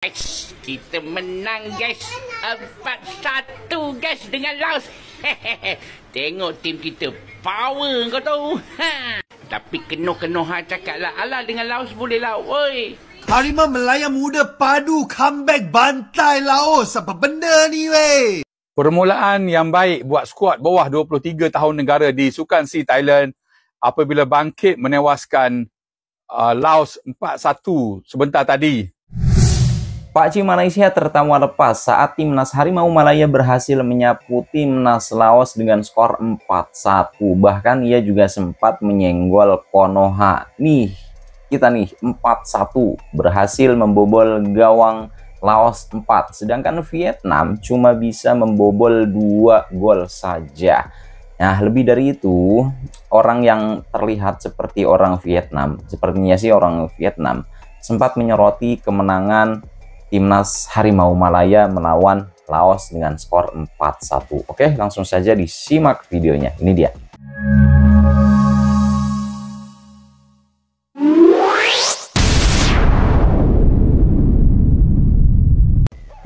Guys, kita menang guys. 4-1 guys dengan Laos. Tengok tim kita power kau tahu. Tapi kena cakap lah. Alah dengan Laos boleh lah. Oi. Harimau Melaya muda padu comeback bantai Laos. Apa benda ni weh? Permulaan yang baik buat skuad bawah 23 tahun negara di Sukan C Thailand apabila bangkit menewaskan Laos 4-1 sebentar tadi. Pakcik Malaysia tertawa lepas saat timnas Harimau Malaya berhasil menyapu timnas Laos dengan skor 4-1. Bahkan ia juga sempat menyenggol Konoha. Nih, kita nih 4-1 berhasil membobol gawang Laos 4. Sedangkan Vietnam cuma bisa membobol 2 gol saja. Nah, lebih dari itu, orang yang terlihat seperti orang Vietnam, sepertinya sih orang Vietnam, sempat menyoroti kemenangan timnas Harimau Malaya melawan Laos dengan skor 4-1. Oke, langsung saja disimak videonya. Ini dia.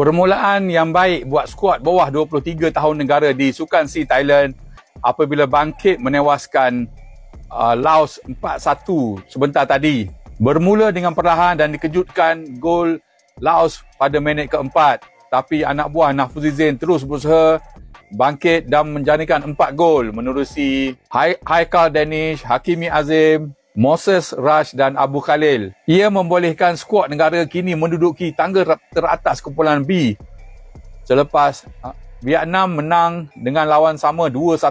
Permulaan yang baik buat skuad bawah 23 tahun negara di Sukan C Thailand apabila bangkit menewaskan Laos 4-1 sebentar tadi. Bermula dengan perlahan dan dikejutkan gol Laos pada minit keempat. Tapi anak buah Nafouzi Zain terus berusaha bangkit dan menjadikan 4 gol menerusi Haikal Danish, Hakimi Azim, Moses Rush dan Abu Khalil. Ia membolehkan skuad negara kini menduduki tangga teratas kumpulan B selepas Vietnam menang dengan lawan sama 2-1.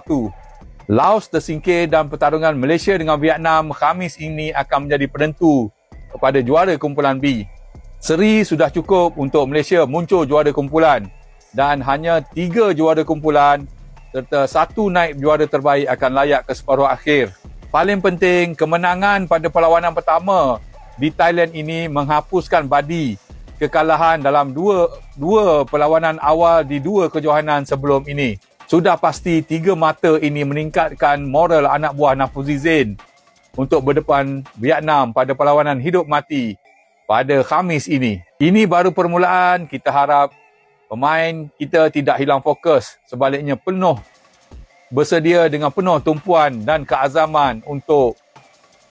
Laos tersingkir dan pertarungan Malaysia dengan Vietnam Khamis ini akan menjadi penentu kepada juara kumpulan B. Seri sudah cukup untuk Malaysia muncul juara kumpulan dan hanya 3 juara kumpulan serta 1 naib juara terbaik akan layak ke separuh akhir. Paling penting, kemenangan pada perlawanan pertama di Thailand ini menghapuskan badi kekalahan dalam dua perlawanan awal di 2 kejohanan sebelum ini. Sudah pasti 3 mata ini meningkatkan moral anak buah Nafouzi Zain untuk berdepan Vietnam pada perlawanan hidup mati pada Khamis ini. Ini baru permulaan. Kita harap pemain kita tidak hilang fokus. Sebaliknya bersedia dengan penuh tumpuan dan keazaman untuk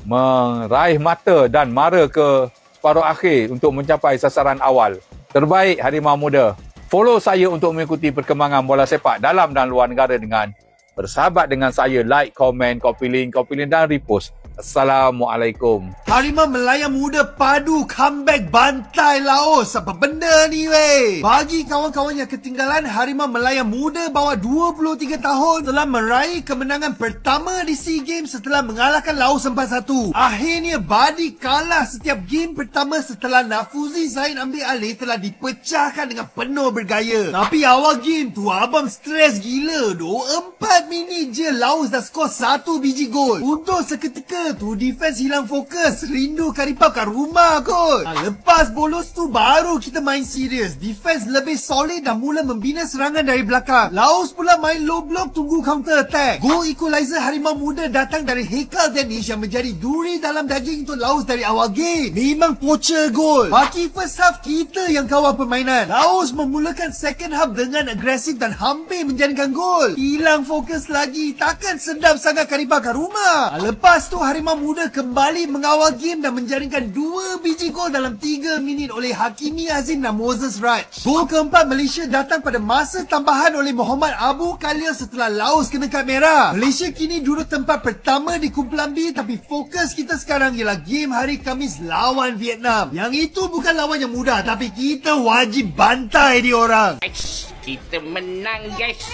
meraih mata dan mara ke separuh akhir untuk mencapai sasaran awal. Terbaik Harimau Muda. Follow saya untuk mengikuti perkembangan bola sepak dalam dan luar negara dengan bersahabat dengan saya. Like, komen, copy link dan repost. Assalamualaikum. Harimau Melaya muda padu comeback bantai Laos. Apa benda ni weh? Bagi kawan-kawan yang ketinggalan, Harimau Melaya muda bawah 23 tahun telah meraih kemenangan pertama di SEA Games setelah mengalahkan Laos 4-1. Akhirnya badi kalah setiap game pertama setelah Nafouzi Zain ambil alih telah dipecahkan dengan penuh bergaya. Tapi awal game tu abang stres gila doh. 4 minit je Laos dah skor 1 biji gol. Untuk seketika tu defense hilang fokus. Rindu Karipap kat rumah kot. Lepas bolos tu baru kita main serius. Defense lebih solid dan mula membina serangan dari belakang. Laos pula main low block tunggu counter attack. Goal equalizer Harimau Muda datang dari Haikal Danish yang menjadi duri dalam daging untuk Laos dari awal game. Memang poacher gol. Bagi first half kita yang kawal permainan. Laos memulakan second half dengan agresif dan hampir menjadikan gol. Hilang fokus lagi. Takkan sedap sangat Karipap kat rumah. Lepas tu Harimau Muda kembali mengawal game dan menjaringkan 2 biji gol dalam 3 minit oleh Hakimi Azim dan Moses Rush. Gol keempat Malaysia datang pada masa tambahan oleh Muhammad Abu Khalil setelah Laos kena kad merah. Malaysia kini duduk tempat pertama di kumpulan B, tapi fokus kita sekarang ialah game hari Khamis lawan Vietnam. Yang itu bukan lawan yang mudah, tapi kita wajib bantai dia orang. Guys, kita menang guys.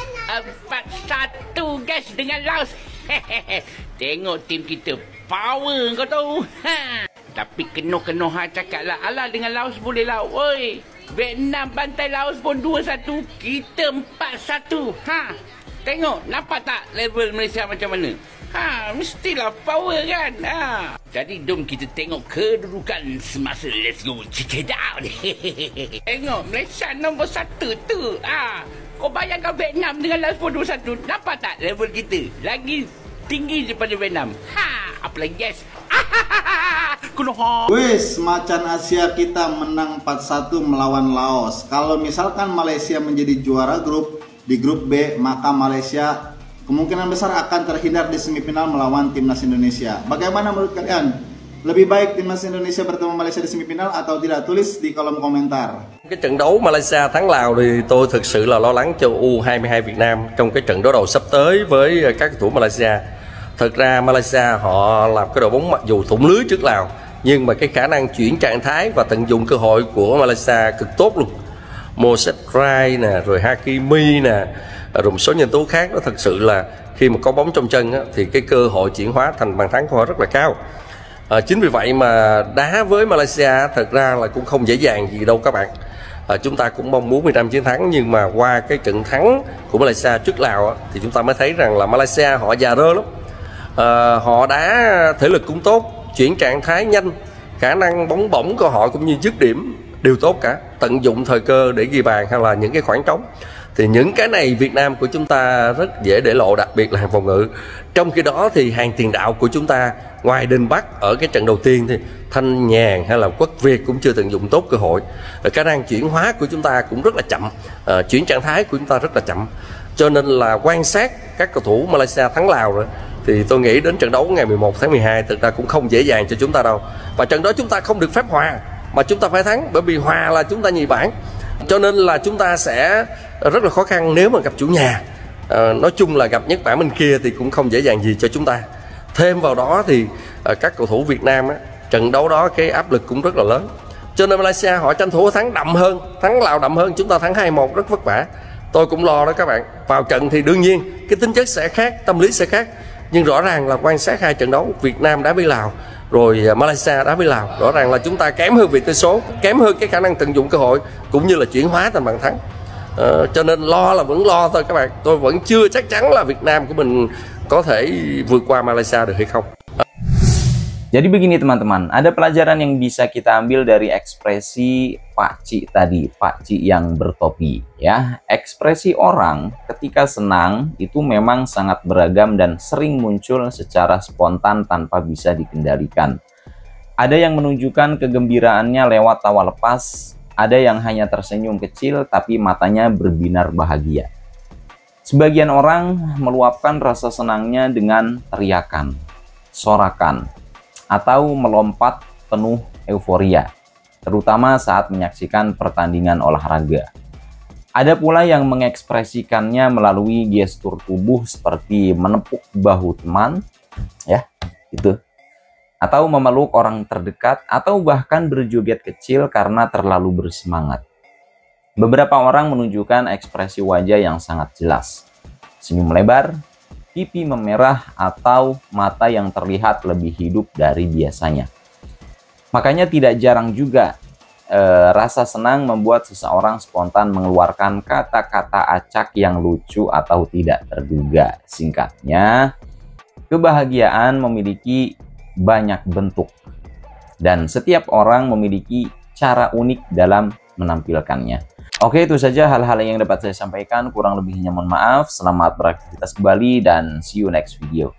4-1 guys dengan Laos. Tengok tim kita power kau tahu. Tapi kena cakap lah. Alah dengan Laos boleh lah. Oi, Vietnam bantai Laos pun 2-1. Kita 4-1. Tengok nampak tak level Malaysia macam mana? Mestilah power kan. Jadi jom kita tengok kedudukan semasa. Let's go check it out. Tengok Malaysia nombor 1 tu. Kau bayangkan Vietnam dengan Laos pun 2-1. Nampak tak level kita? Lagi tinggi daripada Vietnam. Apalagi guys. Wis, macan Asia kita menang 4-1 melawan Laos. Kalau misalkan Malaysia menjadi juara grup di grup B, maka Malaysia kemungkinan besar akan terhindar di semifinal melawan timnas Indonesia. Bagaimana menurut kalian? Lebih baik timnas Indonesia bertemu Malaysia di semifinal atau tidak? Tulis di kolom komentar. Cái trận đấu Malaysia thắng Lào thì tôi thực sự là lo lắng cho U22 Việt Nam trong cái trận đấu đầu sắp tới với các cầu thủ Malaysia. Thật ra Malaysia họ làm cái đội bóng mặc dù thủng lưới trước Lào, nhưng mà cái khả năng chuyển trạng thái và tận dụng cơ hội của Malaysia cực tốt luôn. Moses Rai nè, rồi Hakimi nè, rồi một số nhân tố khác, nó thật sự là khi mà có bóng trong chân á, thì cái cơ hội chuyển hóa thành bàn thắng của họ rất là cao. Chính vì vậy mà đá với Malaysia thật ra là cũng không dễ dàng gì đâu các bạn. Chúng ta cũng mong muốn Việt Nam chiến thắng, nhưng mà qua cái trận thắng của Malaysia trước Lào á, thì chúng ta mới thấy rằng là Malaysia họ già rơ lắm. Họ đá thể lực cũng tốt, chuyển trạng thái nhanh, khả năng bóng bổng của họ cũng như dứt điểm đều tốt cả, tận dụng thời cơ để ghi bàn hay là những cái khoảng trống. Thì những cái này Việt Nam của chúng ta rất dễ để lộ, đặc biệt là hàng phòng ngự. Trong khi đó thì hàng tiền đạo của chúng ta, ngoài Đình Bắc ở cái trận đầu tiên thì Thanh Nhàn hay là Quốc Việt cũng chưa tận dụng tốt cơ hội. Khả năng chuyển hóa của chúng ta cũng rất là chậm, chuyển trạng thái của chúng ta rất là chậm. Cho nên là quan sát các cầu thủ Malaysia thắng Lào rồi, thì tôi nghĩ đến trận đấu ngày 11 tháng 12 thực ra cũng không dễ dàng cho chúng ta đâu. Và trận đó chúng ta không được phép hòa, mà chúng ta phải thắng, bởi vì hòa là chúng ta nhì bảng. Cho nên là chúng ta sẽ rất là khó khăn nếu mà gặp chủ nhà. Nói chung là gặp nhất bảng bên kia thì cũng không dễ dàng gì cho chúng ta. Thêm vào đó thì các cầu thủ Việt Nam á, trận đấu đó cái áp lực cũng rất là lớn. Cho nên Malaysia họ tranh thủ thắng đậm hơn, thắng Lào đậm hơn, chúng ta thắng 2-1 rất vất vả. Tôi cũng lo đó các bạn. Vào trận thì đương nhiên cái tính chất sẽ khác, tâm lý sẽ khác. Nhưng rõ ràng là quan sát hai trận đấu Việt Nam đá với Lào rồi Malaysia đá với Lào, rõ ràng là chúng ta kém hơn về tỷ số, kém hơn cái khả năng tận dụng cơ hội cũng như là chuyển hóa thành bàn thắng. Cho nên lo là vẫn lo thôi các bạn. Tôi vẫn chưa chắc chắn là Việt Nam của mình có thể vượt qua Malaysia được hay không. Jadi begini teman-teman, ada pelajaran yang bisa kita ambil dari ekspresi Pak Ci tadi, Pak Ci yang bertopi ya. Ekspresi orang ketika senang itu memang sangat beragam dan sering muncul secara spontan tanpa bisa dikendalikan. Ada yang menunjukkan kegembiraannya lewat tawa lepas, ada yang hanya tersenyum kecil tapi matanya berbinar bahagia. Sebagian orang meluapkan rasa senangnya dengan teriakan, sorakan, atau melompat penuh euforia, terutama saat menyaksikan pertandingan olahraga. Ada pula yang mengekspresikannya melalui gestur tubuh seperti menepuk bahu teman, ya, gitu, atau memeluk orang terdekat, atau bahkan berjoget kecil karena terlalu bersemangat. Beberapa orang menunjukkan ekspresi wajah yang sangat jelas, senyum lebar, pipi memerah, atau mata yang terlihat lebih hidup dari biasanya. Makanya tidak jarang juga rasa senang membuat seseorang spontan mengeluarkan kata-kata acak yang lucu atau tidak terduga. Singkatnya, kebahagiaan memiliki banyak bentuk dan setiap orang memiliki cara unik dalam menampilkannya. Oke, itu saja hal-hal yang dapat saya sampaikan. Kurang lebihnya mohon maaf. Selamat beraktivitas kembali dan see you next video.